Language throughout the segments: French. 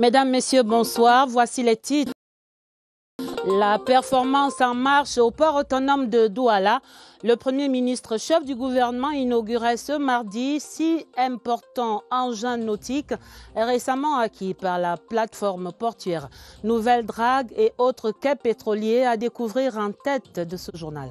Mesdames, Messieurs, bonsoir. Voici les titres. La performance en marche au port autonome de Douala. Le Premier ministre chef du gouvernement inaugurait ce mardi 6 importants engins nautiques récemment acquis par la plateforme portuaire. Nouvelles dragues et autres quais pétroliers à découvrir en tête de ce journal.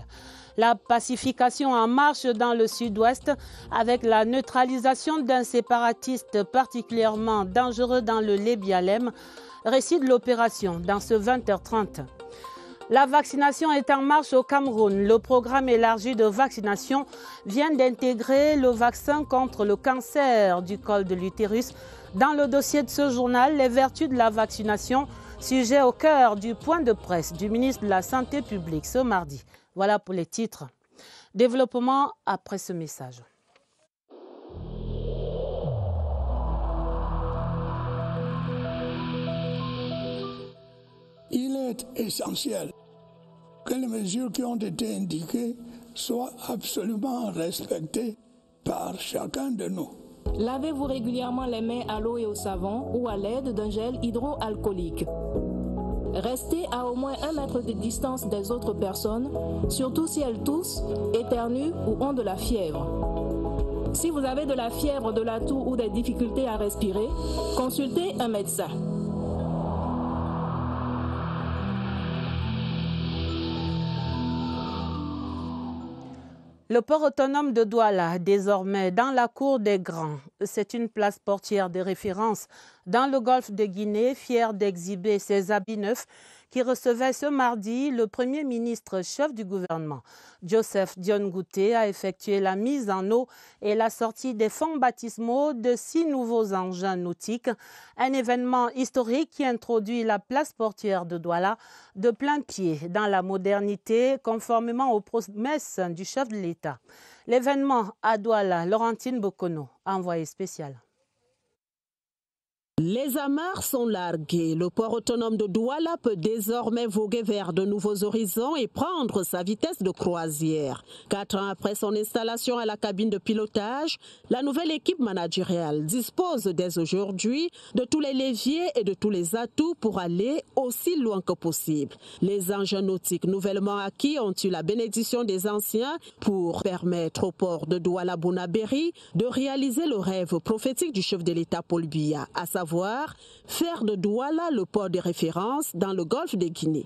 La pacification en marche dans le sud-ouest avec la neutralisation d'un séparatiste particulièrement dangereux dans le Lébialem. Récit de l'opération dans ce 20h30. La vaccination est en marche au Cameroun. Le programme élargi de vaccination vient d'intégrer le vaccin contre le cancer du col de l'utérus. Dans le dossier de ce journal, les vertus de la vaccination, sujet au cœur du point de presse du ministre de la Santé publique ce mardi. Voilà pour les titres. Développement après ce message. Il est essentiel que les mesures qui ont été indiquées soient absolument respectées par chacun de nous. Lavez-vous régulièrement les mains à l'eau et au savon ou à l'aide d'un gel hydroalcoolique. Restez à au moins 1 mètre de distance des autres personnes, surtout si elles toussent, éternuent ou ont de la fièvre. Si vous avez de la fièvre, de la toux ou des difficultés à respirer, consultez un médecin. Le port autonome de Douala, désormais dans la cour des Grands, c'est une place portière de référence dans le golfe de Guinée, fière d'exhiber ses habits neufs, qui recevait ce mardi le Premier ministre chef du gouvernement. Joseph Dione Ngouté a effectué la mise en eau et la sortie des fonds baptismaux de 6 nouveaux engins nautiques, un événement historique qui introduit la place portière de Douala de plein pied dans la modernité, conformément aux promesses du chef de l'État. L'événement à Douala, Laurentine Bokono, envoyée spéciale. Les amarres sont larguées. Le port autonome de Douala peut désormais voguer vers de nouveaux horizons et prendre sa vitesse de croisière. 4 ans après son installation à la cabine de pilotage, la nouvelle équipe managériale dispose dès aujourd'hui de tous les leviers et de tous les atouts pour aller aussi loin que possible. Les engins nautiques nouvellement acquis ont eu la bénédiction des anciens pour permettre au port de Douala-Bonabéry de réaliser le rêve prophétique du chef de l'État Paul Biya, à savoir faire de Douala le port de référence dans le golfe de Guinée.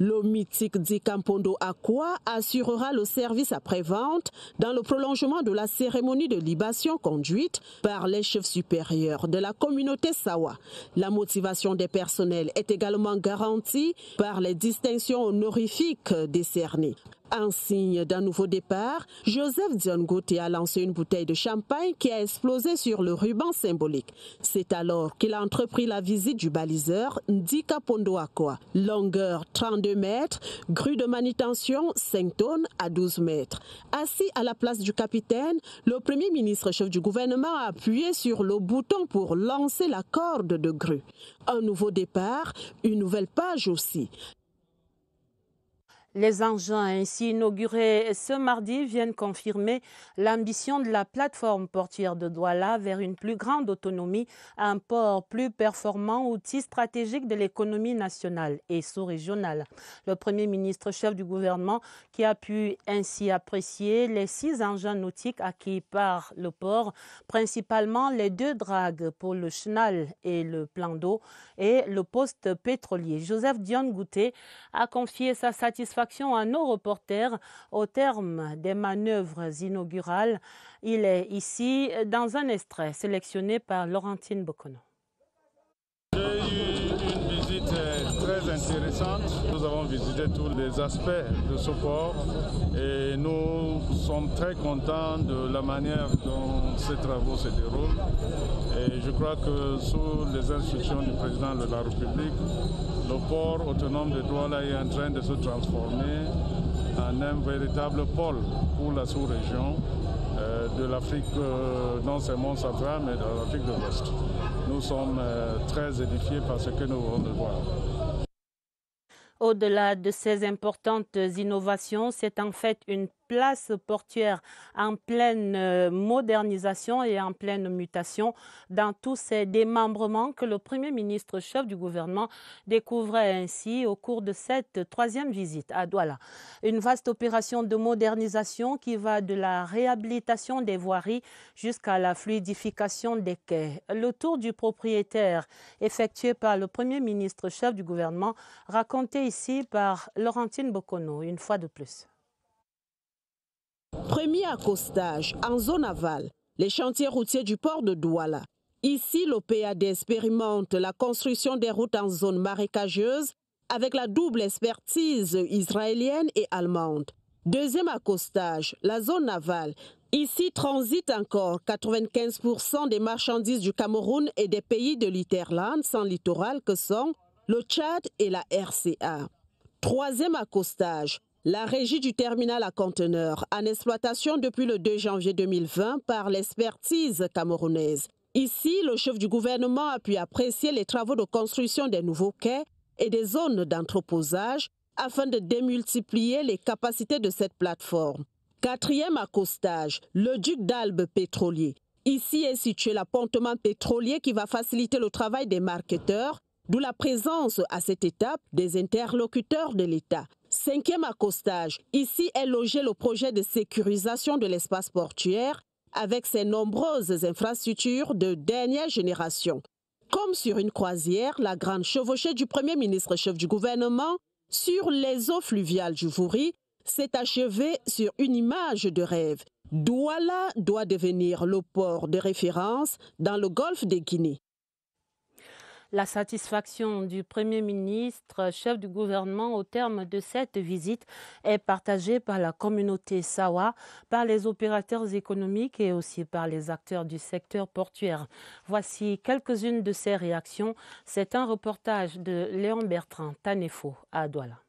Le mythique dit Campondo Aqua assurera le service après-vente dans le prolongement de la cérémonie de libation conduite par les chefs supérieurs de la communauté Sawa. La motivation des personnels est également garantie par les distinctions honorifiques décernées. En signe d'un nouveau départ, Joseph Dione Ngouté a lancé une bouteille de champagne qui a explosé sur le ruban symbolique. C'est alors qu'il a entrepris la visite du baliseur Ndika Pondo Aqua. Longueur 32 mètres, grue de manutention 5 tonnes à 12 mètres. Assis à la place du capitaine, le Premier ministre chef du gouvernement a appuyé sur le bouton pour lancer la corde de grue. Un nouveau départ, une nouvelle page aussi. Les engins ainsi inaugurés ce mardi viennent confirmer l'ambition de la plateforme portuaire de Douala vers une plus grande autonomie, un port plus performant, outil stratégique de l'économie nationale et sous-régionale. Le Premier ministre chef du gouvernement qui a pu ainsi apprécier les 6 engins nautiques acquis par le port, principalement les 2 dragues pour le chenal et le plan d'eau et le poste pétrolier. Joseph Dione Ngouté a confié sa satisfaction à nos reporters au terme des manœuvres inaugurales. Il est ici dans un extrait sélectionné par Laurentine Bokono. J'ai eu une visite très intéressante. Nous avons visité tous les aspects de ce port et nous sommes très contents de la manière dont ces travaux se déroulent. Et je crois que sous les instructions du président de la République, le port autonome de Douala est en train de se transformer en un véritable pôle pour la sous-région de l'Afrique, non seulement centrale, mais de l'Afrique de l'Ouest. Nous sommes très édifiés par ce que nous venons de voir. Au-delà de ces importantes innovations, c'est en fait une place portuaire en pleine modernisation et en pleine mutation dans tous ces démembrements que le Premier ministre chef du gouvernement découvrait ainsi au cours de cette troisième visite à Douala. Une vaste opération de modernisation qui va de la réhabilitation des voiries jusqu'à la fluidification des quais. Le tour du propriétaire effectué par le Premier ministre chef du gouvernement, raconté ici par Laurentine Bokono, une fois de plus. Premier accostage en zone aval, les chantiers routiers du port de Douala. Ici, l'OPAD expérimente la construction des routes en zone marécageuse avec la double expertise israélienne et allemande. Deuxième accostage, la zone navale. Ici transitent encore 95% des marchandises du Cameroun et des pays de l'Hinterland sans littoral que sont le Tchad et la RCA. Troisième accostage, la régie du terminal à conteneurs en exploitation depuis le 2 janvier 2020 par l'expertise camerounaise. Ici, le chef du gouvernement a pu apprécier les travaux de construction des nouveaux quais et des zones d'entreposage afin de démultiplier les capacités de cette plateforme. Quatrième accostage, le duc d'Albe pétrolier. Ici est situé l'appontement pétrolier qui va faciliter le travail des marketeurs, d'où la présence à cette étape des interlocuteurs de l'État. Cinquième accostage, ici est logé le projet de sécurisation de l'espace portuaire avec ses nombreuses infrastructures de dernière génération. Comme sur une croisière, la grande chevauchée du Premier ministre chef du gouvernement sur les eaux fluviales du Vouri s'est achevée sur une image de rêve. Douala doit devenir le port de référence dans le golfe de Guinée. La satisfaction du Premier ministre, chef du gouvernement, au terme de cette visite est partagée par la communauté Sawa, par les opérateurs économiques et aussi par les acteurs du secteur portuaire. Voici quelques-unes de ces réactions. C'est un reportage de Léon Bertrand, Tanefo, à Douala.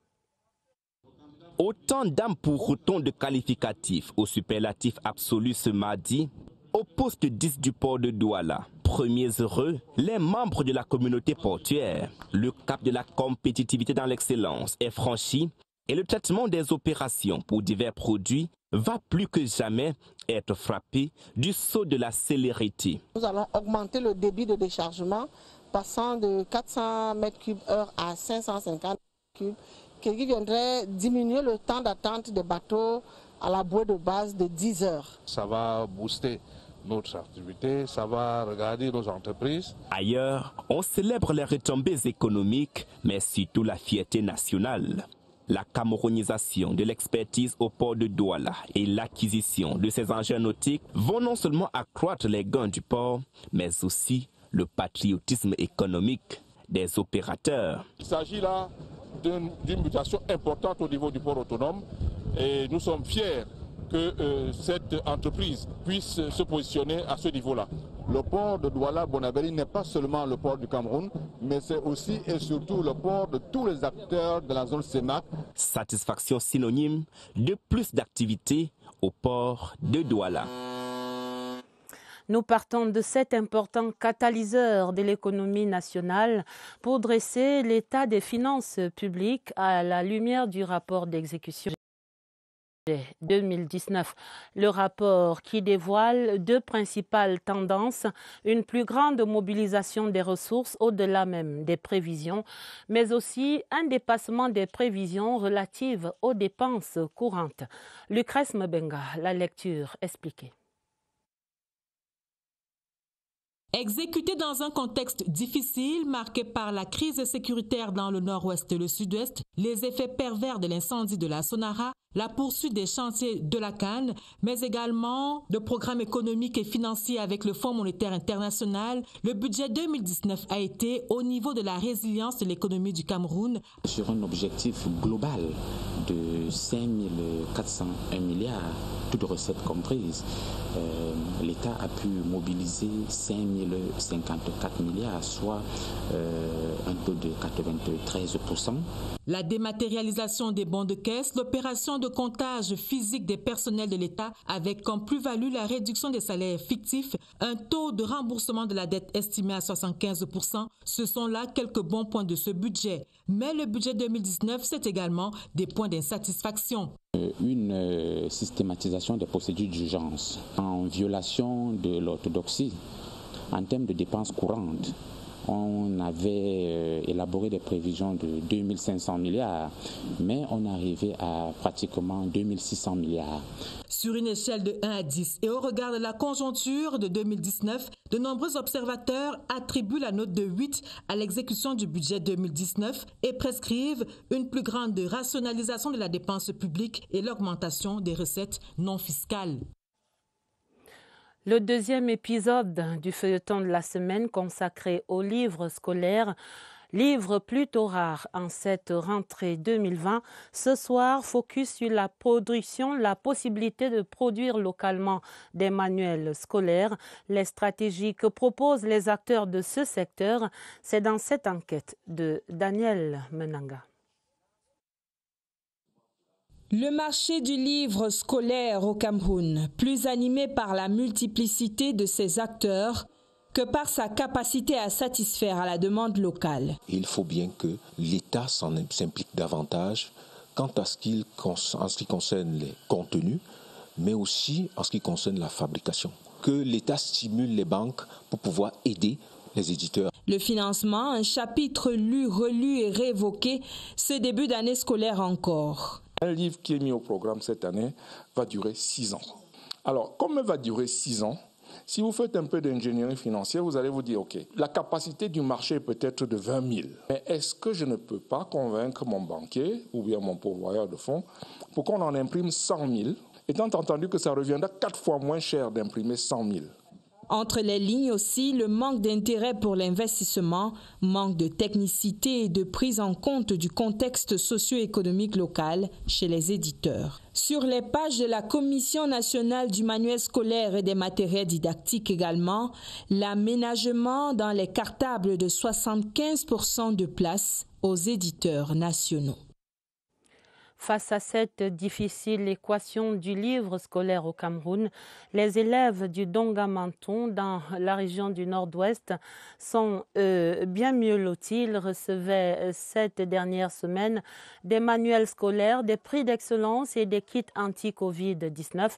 Autant d'âmes pour autant de qualificatifs au superlatif absolu ce mardi, au poste 10 du port de Douala. Premiers heureux, les membres de la communauté portuaire. Le cap de la compétitivité dans l'excellence est franchi et le traitement des opérations pour divers produits va plus que jamais être frappé du sceau de la célérité. Nous allons augmenter le débit de déchargement passant de 400 m3/h à 550 m3, qui viendrait diminuer le temps d'attente des bateaux à la bouée de base de 10 heures. Ça va booster notre activité, ça va regarder nos entreprises. Ailleurs, on célèbre les retombées économiques, mais surtout la fierté nationale. La camerounisation de l'expertise au port de Douala et l'acquisition de ces engins nautiques vont non seulement accroître les gains du port, mais aussi le patriotisme économique des opérateurs. Il s'agit là d'une mutation importante au niveau du port autonome et nous sommes fiers que cette entreprise puisse se positionner à ce niveau-là. Le port de Douala-Bonabéry n'est pas seulement le port du Cameroun, mais c'est aussi et surtout le port de tous les acteurs de la zone CEMAC. Satisfaction synonyme de plus d'activités au port de Douala. Nous partons de cet important catalyseur de l'économie nationale pour dresser l'état des finances publiques à la lumière du rapport d'exécution 2019. Le rapport qui dévoile deux principales tendances, une plus grande mobilisation des ressources au-delà même des prévisions, mais aussi un dépassement des prévisions relatives aux dépenses courantes. Lucrèce Mbenga, la lecture expliquée. Exécuté dans un contexte difficile marqué par la crise sécuritaire dans le nord-ouest et le sud-ouest, les effets pervers de l'incendie de la Sonara, la poursuite des chantiers de la Cannes, mais également de programmes économiques et financiers avec le Fonds monétaire international, le budget 2019 a été au niveau de la résilience de l'économie du Cameroun. Sur un objectif global de 5 401 milliards, toutes recettes comprises, l'État a pu mobiliser 5 054 milliards, soit un taux de 93%. La dématérialisation des bons de caisse, l'opération de comptage physique des personnels de l'État avec comme plus-value la réduction des salaires fictifs, un taux de remboursement de la dette estimé à 75%. Ce sont là quelques bons points de ce budget. Mais le budget 2019, c'est également des points d'insatisfaction. Une systématisation des procédures d'urgence en violation de l'orthodoxie en termes de dépenses courantes. On avait élaboré des prévisions de 2500 milliards, mais on est arrivé à pratiquement 2600 milliards. Sur une échelle de 1 à 10 et au regard de la conjoncture de 2019, de nombreux observateurs attribuent la note de 8 à l'exécution du budget 2019 et prescrivent une plus grande rationalisation de la dépense publique et l'augmentation des recettes non fiscales. Le deuxième épisode du feuilleton de la semaine consacré aux livres scolaires, livres plutôt rares en cette rentrée 2020. Ce soir, focus sur la production, la possibilité de produire localement des manuels scolaires, les stratégies que proposent les acteurs de ce secteur. C'est dans cette enquête de Daniel Menanga. Le marché du livre scolaire au Cameroun, plus animé par la multiplicité de ses acteurs que par sa capacité à satisfaire à la demande locale. Il faut bien que l'État s'implique davantage quant à ce qui concerne les contenus, mais aussi en ce qui concerne la fabrication. Que l'État stimule les banques pour pouvoir aider les éditeurs. Le financement, un chapitre lu, relu et réévoqué ce début d'année scolaire encore. Un livre qui est mis au programme cette année va durer 6 ans. Alors, comme il va durer 6 ans, si vous faites un peu d'ingénierie financière, vous allez vous dire, OK, la capacité du marché est peut-être de 20 000. Mais est-ce que je ne peux pas convaincre mon banquier ou bien mon pourvoyeur de fonds pour qu'on en imprime 100 000, étant entendu que ça reviendra 4 fois moins cher d'imprimer 100 000. Entre les lignes aussi, le manque d'intérêt pour l'investissement, manque de technicité et de prise en compte du contexte socio-économique local chez les éditeurs. Sur les pages de la Commission nationale du manuel scolaire et des matériels didactiques également, l'aménagement dans les cartables de 75% de place aux éditeurs nationaux. Face à cette difficile équation du livre scolaire au Cameroun, les élèves du Donga-Menton dans la région du Nord-Ouest sont bien mieux lotis. Ils recevaient cette dernière semaine des manuels scolaires, des prix d'excellence et des kits anti-Covid-19.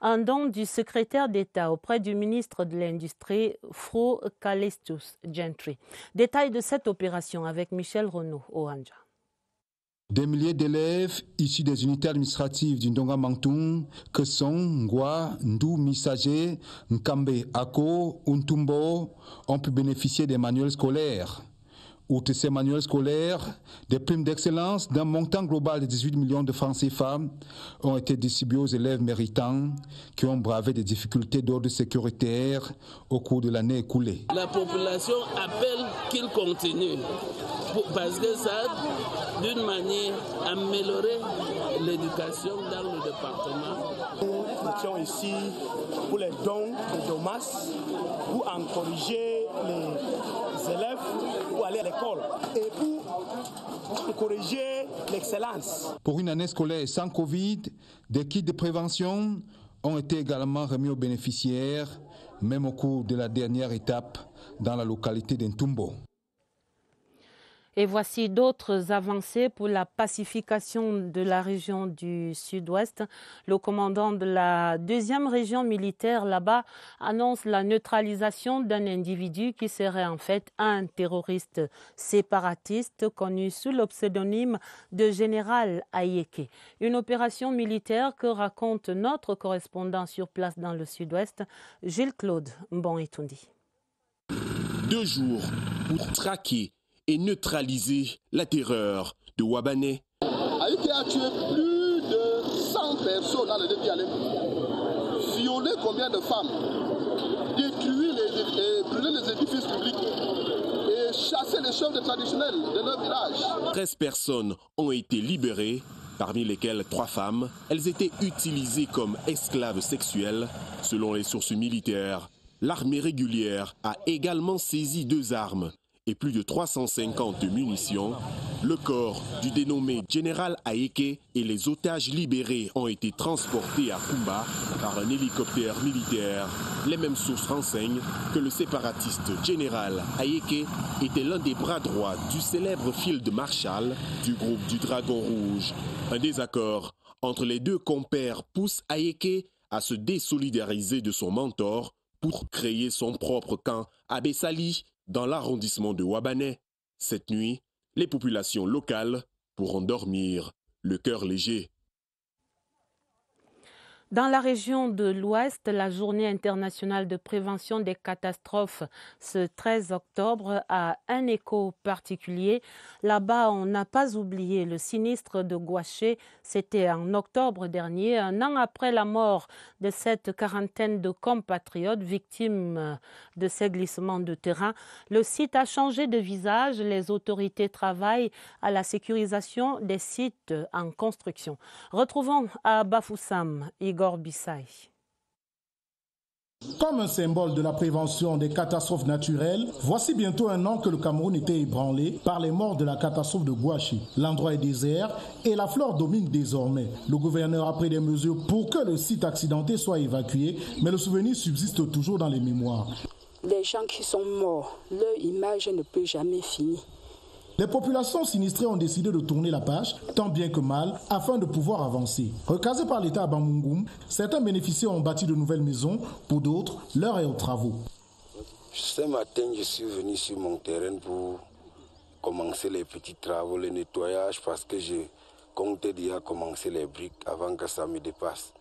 Un don du secrétaire d'État auprès du ministre de l'Industrie, Fro Callistus Gentry. Détail de cette opération avec Michel Renaud Oranja. Des milliers d'élèves issus des unités administratives du Ndonga-Menton, que sont Ngwa, Ndou, Missager, Nkambe, Ako, Untumbo, ont pu bénéficier des manuels scolaires. Outre ces manuels scolaires, des primes d'excellence d'un montant global de 18 millions de francs CFA ont été distribués aux élèves méritants qui ont bravé des difficultés d'ordre sécuritaire au cours de l'année écoulée. La population appelle qu'il continue parce que ça, d'une manière, améliorer l'éducation dans le département. Nous étions ici pour les dons de Domas, pour encourager les élèves pour aller à l'école et pour encourager l'excellence. Pour une année scolaire sans Covid, des kits de prévention ont été également remis aux bénéficiaires, même au cours de la dernière étape dans la localité d'Ntumbo. Et voici d'autres avancées pour la pacification de la région du Sud-Ouest. Le commandant de la 2e région militaire là-bas annonce la neutralisation d'un individu qui serait en fait un terroriste séparatiste connu sous le pseudonyme de Général Ayeke. Une opération militaire que raconte notre correspondant sur place dans le Sud-Ouest, Gilles-Claude Mbon-Etundi. 2 jours pour traquer et neutraliser la terreur de Wabané. Ayeke a tué plus de 100 personnes dans le début de l'année, violé combien de femmes, détruit brûlé les édifices publics et chassé les chefs traditionnels de leur village. 13 personnes ont été libérées, parmi lesquelles 3 femmes. Elles étaient utilisées comme esclaves sexuelles, selon les sources militaires. L'armée régulière a également saisi 2 armes et plus de 350 munitions, le corps du dénommé général Ayeke et les otages libérés ont été transportés à Kumba par un hélicoptère militaire. Les mêmes sources renseignent que le séparatiste général Ayeke était l'un des bras droits du célèbre Field Marshal du groupe du Dragon Rouge. Un désaccord entre les deux compères pousse Ayeke à se désolidariser de son mentor pour créer son propre camp à Bessali, dans l'arrondissement de Ouabane. Cette nuit, les populations locales pourront dormir le cœur léger. Dans la région de l'Ouest, la journée internationale de prévention des catastrophes ce 13 octobre a un écho particulier. Là-bas, on n'a pas oublié le sinistre de Gouaché. C'était en octobre dernier, un an après la mort de cette quarantaine de compatriotes victimes de ces glissements de terrain. Le site a changé de visage. Les autorités travaillent à la sécurisation des sites en construction. Retrouvons à Bafoussam Igor Bissay. Comme un symbole de la prévention des catastrophes naturelles, voici bientôt un an que le Cameroun était ébranlé par les morts de la catastrophe de Gouaché. L'endroit est désert et la flore domine désormais. Le gouverneur a pris des mesures pour que le site accidenté soit évacué, mais le souvenir subsiste toujours dans les mémoires. Les gens qui sont morts, leur image ne peut jamais finir. Les populations sinistrées ont décidé de tourner la page, tant bien que mal, afin de pouvoir avancer. Recasés par l'État à Bamungum, certains bénéficiaires ont bâti de nouvelles maisons, pour d'autres, l'heure est aux travaux. Ce matin, je suis venu sur mon terrain pour commencer les petits travaux, le nettoyage, parce que je comptais déjà commencer les briques avant que ça me dépasse.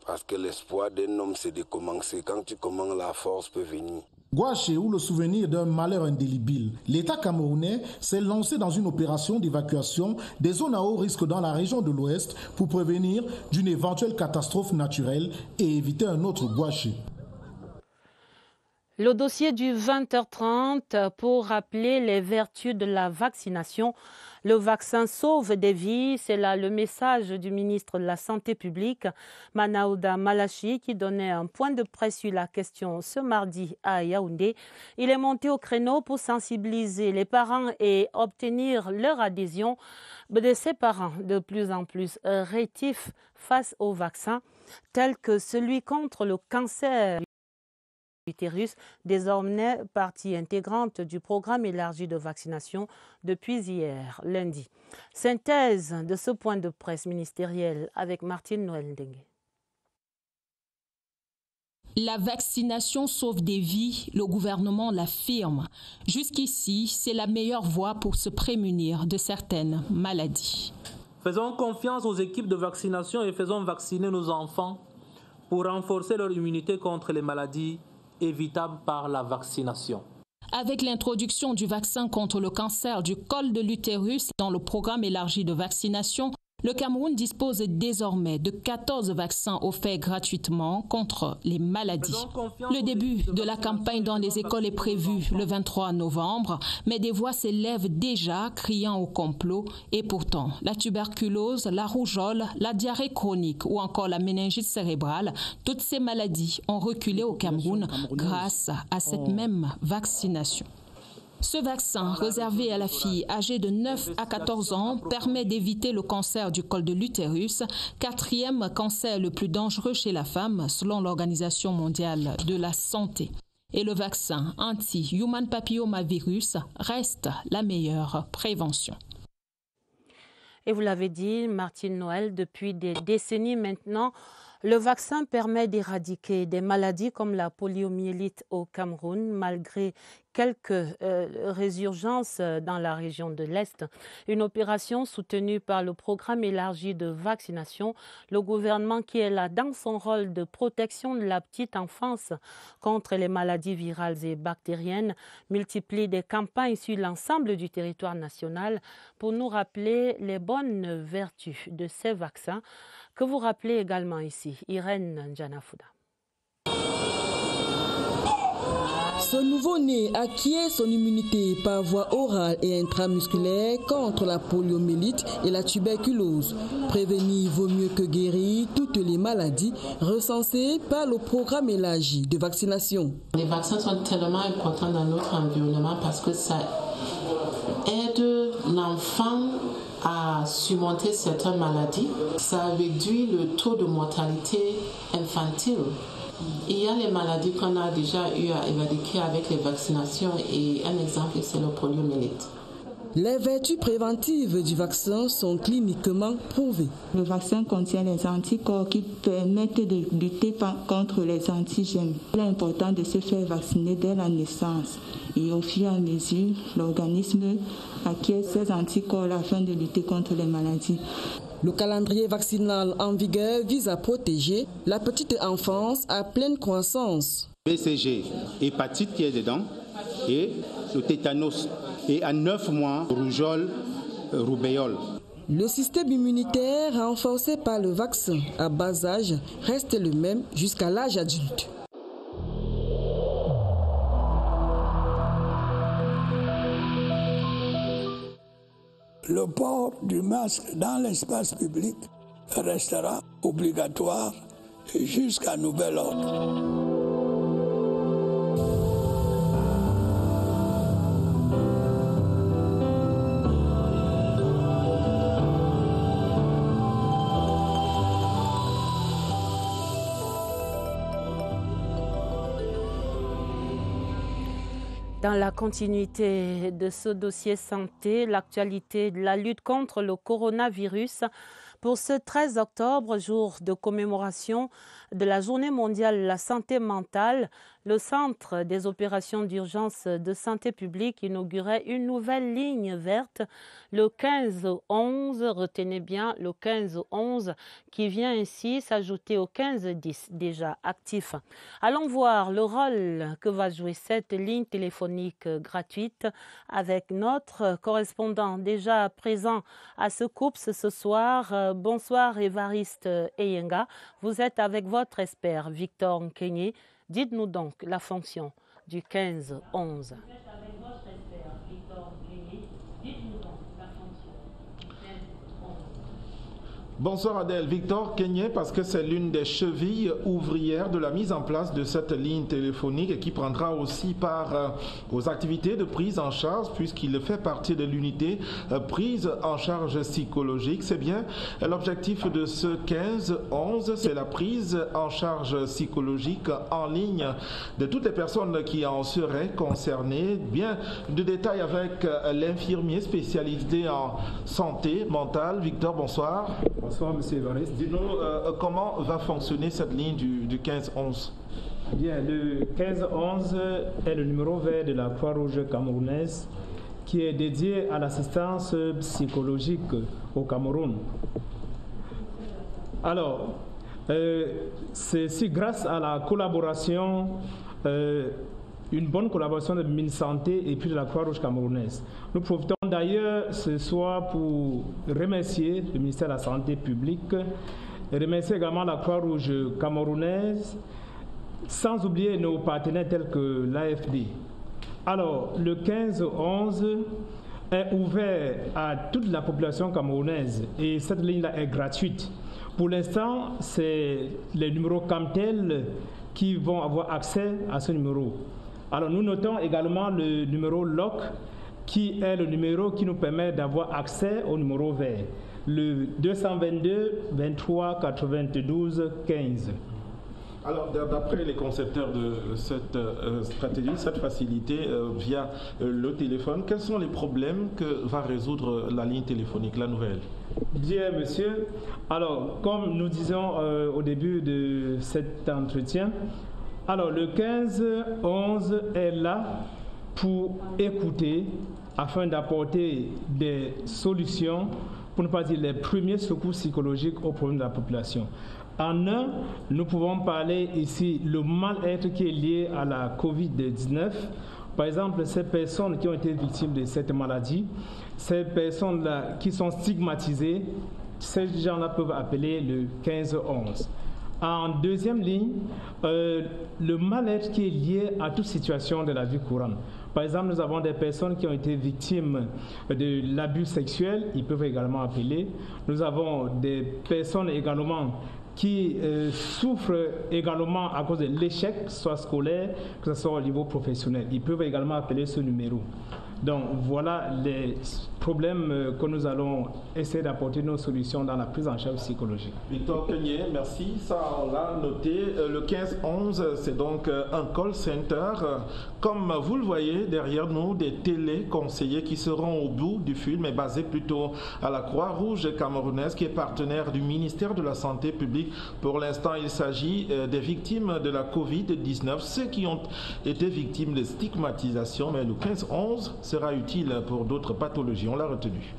Parce que l'espoir d'un homme, c'est de commencer. Quand tu commences, la force peut venir. Gouaché, ou le souvenir d'un malheur indélébile. L'État camerounais s'est lancé dans une opération d'évacuation des zones à haut risque dans la région de l'Ouest pour prévenir d'une éventuelle catastrophe naturelle et éviter un autre Gouaché. Le dossier du 20h30 pour rappeler les vertus de la vaccination. Le vaccin sauve des vies, c'est là le message du ministre de la Santé publique, Manaouda Malachi, qui donnait un point de presse sur la question ce mardi à Yaoundé. Il est monté au créneau pour sensibiliser les parents et obtenir leur adhésion de ces parents de plus en plus rétifs face au vaccin, tel que celui contre le cancer utérus, désormais partie intégrante du programme élargi de vaccination depuis hier, lundi. Synthèse de ce point de presse ministériel avec Martine Noël Ndengue. La vaccination sauve des vies, le gouvernement l'affirme. Jusqu'ici, c'est la meilleure voie pour se prémunir de certaines maladies. Faisons confiance aux équipes de vaccination et faisons vacciner nos enfants pour renforcer leur immunité contre les maladies évitable par la vaccination. Avec l'introduction du vaccin contre le cancer du col de l'utérus dans le programme élargi de vaccination, le Cameroun dispose désormais de 14 vaccins offerts gratuitement contre les maladies. Le début de la campagne dans les écoles est prévu le 23 novembre, mais des voix s'élèvent déjà criant au complot. Et pourtant, la tuberculose, la rougeole, la diarrhée chronique ou encore la méningite cérébrale, toutes ces maladies ont reculé au Cameroun grâce à cette même vaccination. Ce vaccin, réservé à la fille âgée de 9 à 14 ans, permet d'éviter le cancer du col de l'utérus, quatrième cancer le plus dangereux chez la femme, selon l'Organisation mondiale de la santé. Et le vaccin anti-human papillomavirus reste la meilleure prévention. Et vous l'avez dit, Martine Noël, depuis des décennies maintenant, le vaccin permet d'éradiquer des maladies comme la poliomyélite au Cameroun, malgré quelques résurgences dans la région de l'Est. Une opération soutenue par le programme élargi de vaccination. Le gouvernement qui est là dans son rôle de protection de la petite enfance contre les maladies virales et bactériennes multiplie des campagnes sur l'ensemble du territoire national pour nous rappeler les bonnes vertus de ces vaccins que vous rappelez également ici, Irène Njanafouda. Ce nouveau-né acquiert son immunité par voie orale et intramusculaire contre la poliomyélite et la tuberculose. Prévenir vaut mieux que guérir toutes les maladies recensées par le programme élargi de vaccination. Les vaccins sont tellement importants dans notre environnement parce que ça aide l'enfant à surmonter certaines maladies. Ça réduit le taux de mortalité infantile. Il y a les maladies qu'on a déjà eu à éradiquer avec les vaccinations et un exemple, c'est le poliomyélite. Les vertus préventives du vaccin sont cliniquement prouvées. Le vaccin contient les anticorps qui permettent de lutter contre les antigènes. Il est important de se faire vacciner dès la naissance et au fur et à mesure, l'organisme acquiert ces anticorps afin de lutter contre les maladies. Le calendrier vaccinal en vigueur vise à protéger la petite enfance à pleine croissance. BCG, hépatite qui est dedans, et le tétanos. Et à 9 mois, rougeole, roubeole. Le système immunitaire renforcé par le vaccin à bas âge reste le même jusqu'à l'âge adulte. Le port du masque dans l'espace public restera obligatoire jusqu'à nouvel ordre. Dans la continuité de ce dossier santé, l'actualité de la lutte contre le coronavirus, pour ce 13 octobre, jour de commémoration de la Journée mondiale de la santé mentale, le Centre des opérations d'urgence de santé publique inaugurait une nouvelle ligne verte, le 15-11, retenez bien le 15-11, qui vient ainsi s'ajouter au 15-10 déjà actif. Allons voir le rôle que va jouer cette ligne téléphonique gratuite avec notre correspondant déjà présent à ce COUPS ce soir. Bonsoir Évariste Eyenga, vous êtes avec votre expert Victor Nkenye. Dites-nous donc la fonction du 15-11. Bonsoir Adèle. Victor Nkenye, parce que c'est l'une des chevilles ouvrières de la mise en place de cette ligne téléphonique et qui prendra aussi part aux activités de prise en charge puisqu'il fait partie de l'unité prise en charge psychologique. C'est bien l'objectif de ce 15-11, c'est la prise en charge psychologique en ligne de toutes les personnes qui en seraient concernées. Bien de détails avec l'infirmier spécialisé en santé mentale. Victor, bonsoir. Bonsoir, M. Évariste. Dis-nous comment va fonctionner cette ligne du 15-11 ? Bien, le 15-11 est le numéro vert de la Croix-Rouge camerounaise qui est dédié à l'assistance psychologique au Cameroun. Alors, c'est grâce à la collaboration, une bonne collaboration de MinSanté et puis de la Croix-Rouge camerounaise. Nous profitons d'ailleurs ce soir pour remercier le ministère de la Santé publique et remercier également la Croix-Rouge camerounaise, sans oublier nos partenaires tels que l'AFD. Alors, le 15-11 est ouvert à toute la population camerounaise et cette ligne-là est gratuite. Pour l'instant, c'est les numéros Camtel qui vont avoir accès à ce numéro. Alors nous notons également le numéro LOC qui est le numéro qui nous permet d'avoir accès au numéro vert, le 222 23 92 15. Alors, d'après les concepteurs de cette stratégie, cette facilité via le téléphone, quels sont les problèmes que va résoudre la ligne téléphonique, la nouvelle ? Bien, monsieur. Alors, comme nous disions au début de cet entretien, alors le 15-11 est là pour écouter afin d'apporter des solutions, pour ne pas dire les premiers secours psychologiques aux problèmes de la population. En un, nous pouvons parler ici le mal-être qui est lié à la COVID-19. Par exemple, ces personnes qui ont été victimes de cette maladie, ces personnes-là qui sont stigmatisées, ces gens-là peuvent appeler le 15-11. En deuxième ligne, le mal-être qui est lié à toute situation de la vie courante. Par exemple, nous avons des personnes qui ont été victimes de l'abus sexuel, ils peuvent également appeler. Nous avons des personnes également qui souffrent également à cause de l'échec, soit scolaire, que ce soit au niveau professionnel. Ils peuvent également appeler ce numéro. Donc voilà les problèmes que nous allons essayer d'apporter nos solutions dans la prise en charge psychologique. Victor Kenyé, merci. Ça, on l'a noté. Le 15-11, c'est donc un call center. Comme vous le voyez derrière nous, des téléconseillers qui seront au bout du fil, mais basés plutôt à la Croix-Rouge camerounaise, qui est partenaire du ministère de la Santé publique. Pour l'instant, il s'agit des victimes de la Covid-19, ceux qui ont été victimes de stigmatisation, mais le 15-11 sera utile pour d'autres pathologies. On l'a retenu.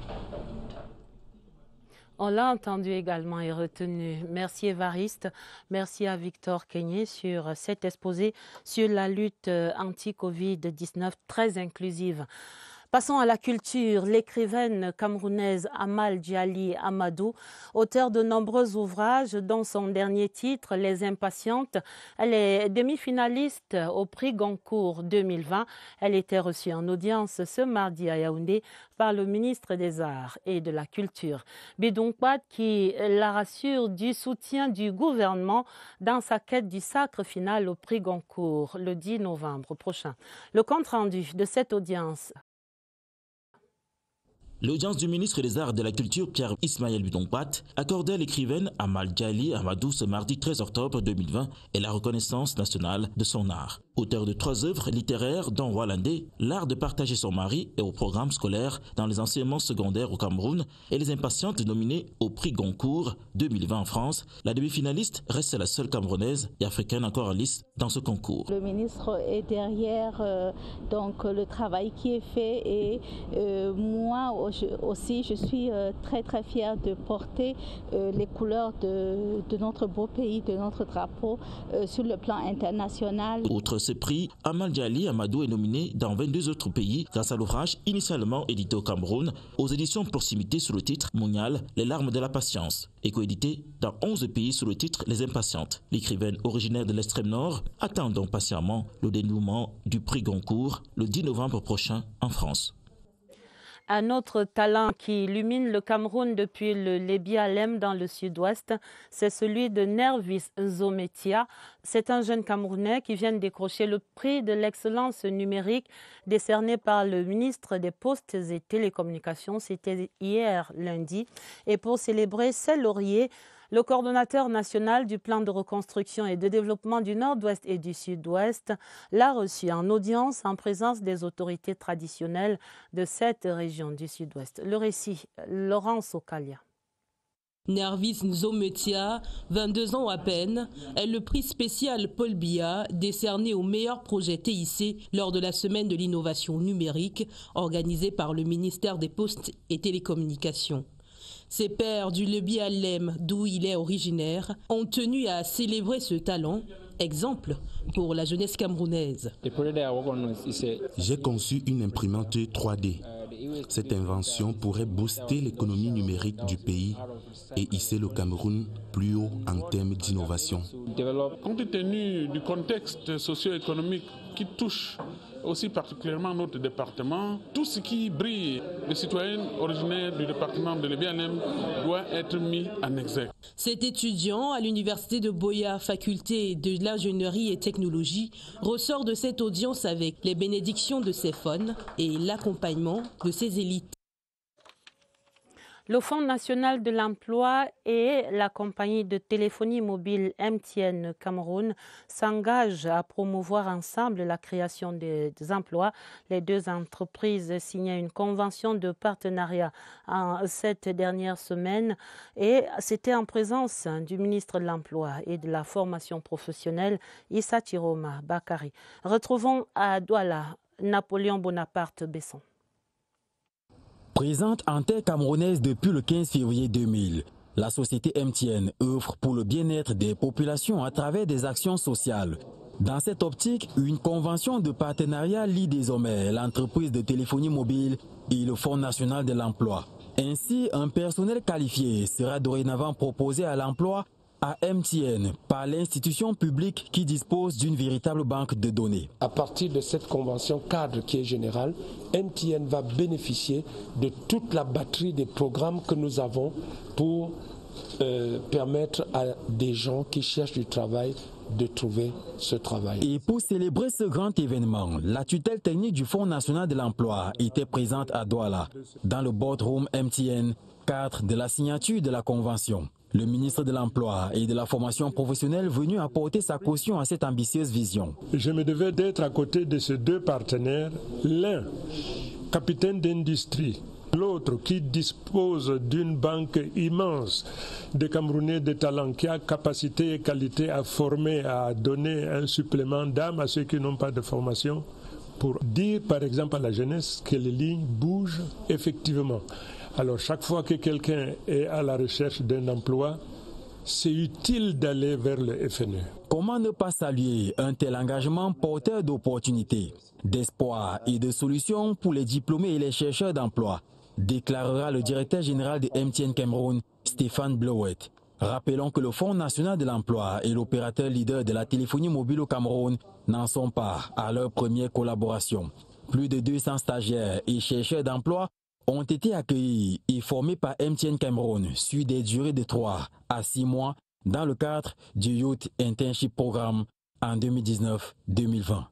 On l'a entendu également et retenu. Merci Évariste, merci à Victor Kenyé sur cet exposé sur la lutte anti-Covid-19 très inclusive. Passons à la culture. L'écrivaine camerounaise Amal Djali Amadou, auteure de nombreux ouvrages, dont son dernier titre, Les Impatientes. Elle est demi-finaliste au prix Goncourt 2020. Elle était reçue en audience ce mardi à Yaoundé par le ministre des Arts et de la Culture, Bidong Pat, qui la rassure du soutien du gouvernement dans sa quête du sacre final au prix Goncourt le 10 novembre prochain. Le compte-rendu de cette audience. L'audience du ministre des Arts et de la Culture, Pierre Ismaël Bidong-Pat, accordait à l'écrivaine Amal Djali Amadou ce mardi 13 octobre 2020 et la reconnaissance nationale de son art. Auteur de 3 œuvres littéraires, dont Rwalandais, L'art de partager son mari et au programme scolaire dans les enseignements secondaires au Cameroun, et Les Impatientes nominée au prix Goncourt 2020 en France, la demi-finaliste reste la seule camerounaise et africaine encore en lice dans ce concours. Le ministre est derrière donc le travail qui est fait et moi aussi je suis très très fière de porter les couleurs de notre beau pays, de notre drapeau sur le plan international. Outre ce prix, Amal Djali Amadou est nominée dans 22 autres pays grâce à l'ouvrage initialement édité au Cameroun aux éditions Proximité sous le titre Monial, Les larmes de la patience, et coédité dans 11 pays sous le titre Les Impatientes. L'écrivaine originaire de l'extrême nord attend donc patiemment le dénouement du prix Goncourt le 10 novembre prochain en France. Un autre talent qui illumine le Cameroun depuis le Lébi-Alem dans le sud-ouest, c'est celui de Nervis Nzometia. C'est un jeune Camerounais qui vient de décrocher le prix de l'excellence numérique décerné par le ministre des Postes et Télécommunications. C'était hier lundi. Et pour célébrer ces lauriers, le coordonnateur national du plan de reconstruction et de développement du Nord-Ouest et du Sud-Ouest l'a reçu en audience en présence des autorités traditionnelles de cette région du Sud-Ouest. Le récit, Laurence Okalia. Nervis Nzometia, 22 ans à peine, est le prix spécial Paul Biya décerné au meilleur projet TIC lors de la semaine de l'innovation numérique organisée par le ministère des Postes et Télécommunications. Ses pairs du Lébi-Alem, d'où il est originaire, ont tenu à célébrer ce talent, exemple pour la jeunesse camerounaise. J'ai conçu une imprimante 3D. Cette invention pourrait booster l'économie numérique du pays et hisser le Cameroun plus haut en termes d'innovation. Compte tenu du contexte socio-économique qui touche aussi particulièrement notre département, tout ce qui brille, les citoyens originaires du département de Lébi-Alem doit être mis en exergue. Cet étudiant à l'université de Boya, faculté de l'ingénierie et technologie, ressort de cette audience avec les bénédictions de ses fons et l'accompagnement de ses élites. Le Fonds national de l'emploi et la compagnie de téléphonie mobile MTN Cameroun s'engagent à promouvoir ensemble la création des emplois. Les deux entreprises signaient une convention de partenariat en cette dernière semaine et c'était en présence du ministre de l'Emploi et de la formation professionnelle, Issa Chiroma Bakari. Retrouvons à Douala Napoléon Bonaparte Besson. Présente en terre camerounaise depuis le 15 février 2000, la société MTN œuvre pour le bien-être des populations à travers des actions sociales. Dans cette optique, une convention de partenariat lie désormais l'entreprise de téléphonie mobile et le Fonds national de l'emploi. Ainsi, un personnel qualifié sera dorénavant proposé à l'emploi à MTN par l'institution publique qui dispose d'une véritable banque de données. À partir de cette convention cadre qui est générale, MTN va bénéficier de toute la batterie des programmes que nous avons pour permettre à des gens qui cherchent du travail de trouver ce travail. Et pour célébrer ce grand événement, la tutelle technique du Fonds national de l'emploi était présente à Douala, dans le boardroom MTN, cadre de la signature de la convention. Le ministre de l'Emploi et de la formation professionnelle venu apporter sa caution à cette ambitieuse vision. Je me devais d'être à côté de ces deux partenaires, l'un capitaine d'industrie, l'autre qui dispose d'une banque immense de Camerounais de talent qui a capacité et qualité à former, à donner un supplément d'âme à ceux qui n'ont pas de formation, pour dire par exemple à la jeunesse que les lignes bougent effectivement. Alors chaque fois que quelqu'un est à la recherche d'un emploi, c'est utile d'aller vers le FNE. Comment ne pas saluer un tel engagement porteur d'opportunités, d'espoir et de solutions pour les diplômés et les chercheurs d'emploi, déclarera le directeur général de MTN Cameroun, Stéphane Blowet. Rappelons que le Fonds national de l'emploi et l'opérateur leader de la téléphonie mobile au Cameroun n'en sont pas à leur première collaboration. Plus de 200 stagiaires et chercheurs d'emploi ont été accueillis et formés par MTN Cameroun sur des durées de 3 à 6 mois dans le cadre du Youth Internship Programme en 2019-2020.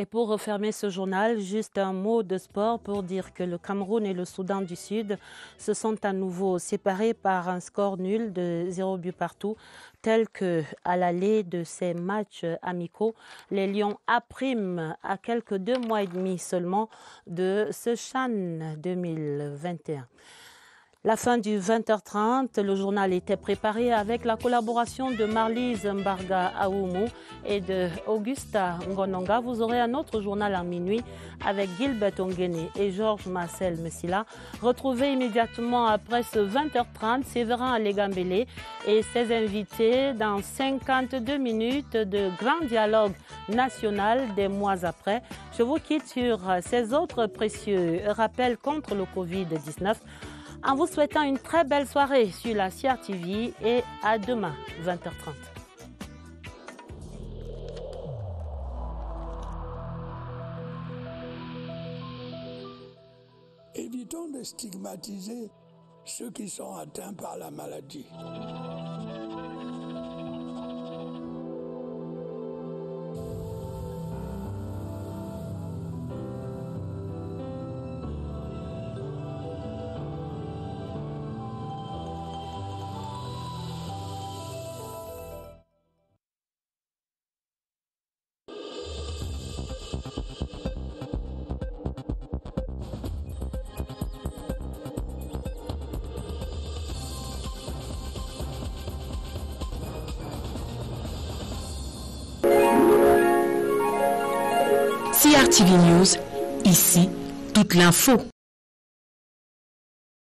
Et pour refermer ce journal, juste un mot de sport pour dire que le Cameroun et le Soudan du Sud se sont à nouveau séparés par un score nul de 0 but partout, tel que à l'aller de ces matchs amicaux. Les Lions appriment à quelques 2 mois et demi seulement de ce CHAN 2021. La fin du 20h30, le journal était préparé avec la collaboration de Marlise Mbarga Aoumou et de Augusta Ngononga. Vous aurez un autre journal à minuit avec Gilbert Ongene et Georges Marcel Messila. Retrouvez immédiatement après ce 20h30 Séverin Alégambélé et ses invités dans 52 minutes de grand dialogue national des mois après. Je vous quitte sur ces autres précieux rappels contre le Covid-19. En vous souhaitant une très belle soirée sur la CRTV et à demain, 20h30. Évitons de stigmatiser ceux qui sont atteints par la maladie. CRTV News, ici, toute l'info.